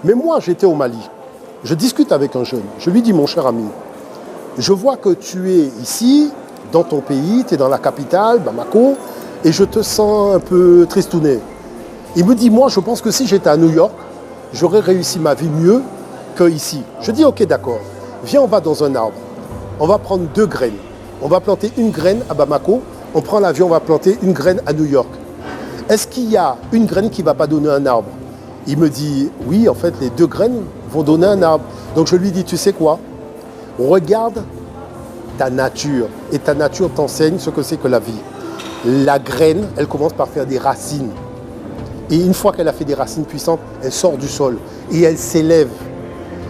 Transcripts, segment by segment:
Mais moi, j'étais au Mali. Je discute avec un jeune. Je lui dis, mon cher ami, je vois que tu es ici, dans ton pays, tu es dans la capitale, Bamako, et je te sens un peu tristouné. Il me dit, moi, je pense que si j'étais à New York, j'aurais réussi ma vie mieux qu'ici. Je dis, ok, d'accord. Viens, on va dans un arbre. On va prendre 2 graines. On va planter une graine à Bamako. On prend l'avion, on va planter une graine à New York. Est-ce qu'il y a une graine qui ne va pas donner un arbre? Il me dit, oui, en fait, les 2 graines vont donner un arbre. Donc je lui dis, tu sais quoi? Regarde ta nature. Et ta nature t'enseigne ce que c'est que la vie. La graine, elle commence par faire des racines. Et une fois qu'elle a fait des racines puissantes, elle sort du sol. Et elle s'élève.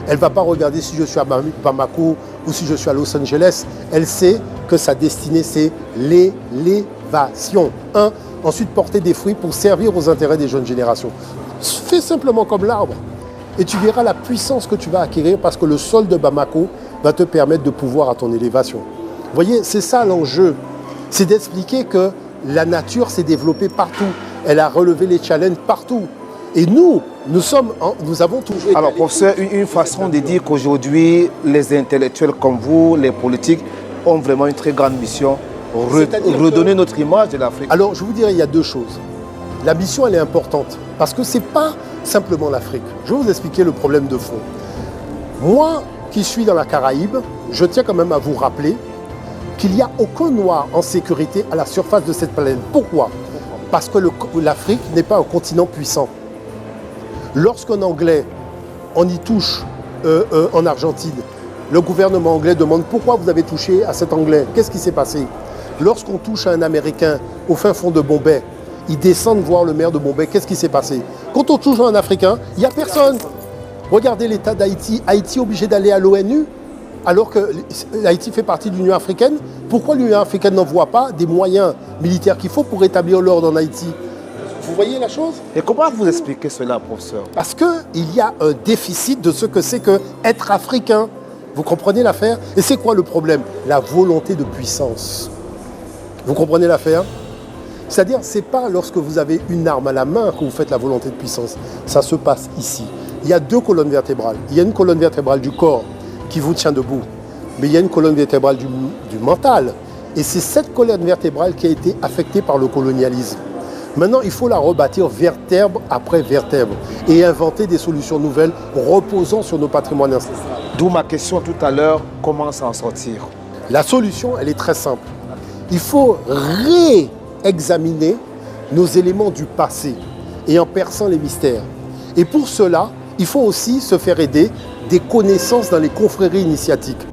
Elle ne va pas regarder si je suis à Bamako ou si je suis à Los Angeles. Elle sait que sa destinée, c'est l'élévation. Ensuite, porter des fruits pour servir aux intérêts des jeunes générations. Fais simplement comme l'arbre. Et tu verras la puissance que tu vas acquérir parce que le sol de Bamako va te permettre de pouvoir à ton élévation. Vous voyez, c'est ça l'enjeu. C'est d'expliquer que la nature s'est développée partout. Elle a relevé les challenges partout. Et nous avons toujours... Alors, professeur, une façon de dire qu'aujourd'hui, les intellectuels comme vous, les politiques, ont vraiment une très grande mission, redonner notre image de l'Afrique. Alors, je vous dirais, il y a 2 choses. La mission, elle est importante, parce que ce n'est pas simplement l'Afrique. Je vais vous expliquer le problème de fond. Moi, qui suis dans la Caraïbe, je tiens quand même à vous rappeler qu'il n'y a aucun noir en sécurité à la surface de cette planète. Pourquoi? Parce que l'Afrique n'est pas un continent puissant. Lorsqu'un Anglais, on y touche en Argentine, le gouvernement anglais demande pourquoi vous avez touché à cet Anglais. Qu'est-ce qui s'est passé? Lorsqu'on touche à un Américain au fin fond de Bombay, ils descendent voir le maire de Bombay. Qu'est-ce qui s'est passé? Quand on touche à un Africain, il n'y a personne. Regardez l'état d'Haïti. Haïti est obligé d'aller à l'ONU alors que Haïti fait partie de l'Union africaine. Pourquoi l'Union africaine n'envoie pas des moyens militaires qu'il faut pour rétablir l'ordre en Haïti? Vous voyez la chose? Et comment vous expliquez cela, professeur? Parce qu'il y a un déficit de ce que c'est qu'être africain. Vous comprenez l'affaire? Et c'est quoi le problème? La volonté de puissance. Vous comprenez l'affaire? C'est-à-dire, ce n'est pas lorsque vous avez une arme à la main que vous faites la volonté de puissance. Ça se passe ici. Il y a 2 colonnes vertébrales. Il y a une colonne vertébrale du corps qui vous tient debout. Mais il y a une colonne vertébrale du mental. Et c'est cette colonne vertébrale qui a été affectée par le colonialisme. Maintenant, il faut la rebâtir vertèbre après vertèbre et inventer des solutions nouvelles reposant sur nos patrimoines ancestraux. D'où ma question tout à l'heure, comment s'en sortir? La solution, elle est très simple. Il faut réexaminer nos éléments du passé et en perçant les mystères. Et pour cela, il faut aussi se faire aider des connaissances dans les confréries initiatiques.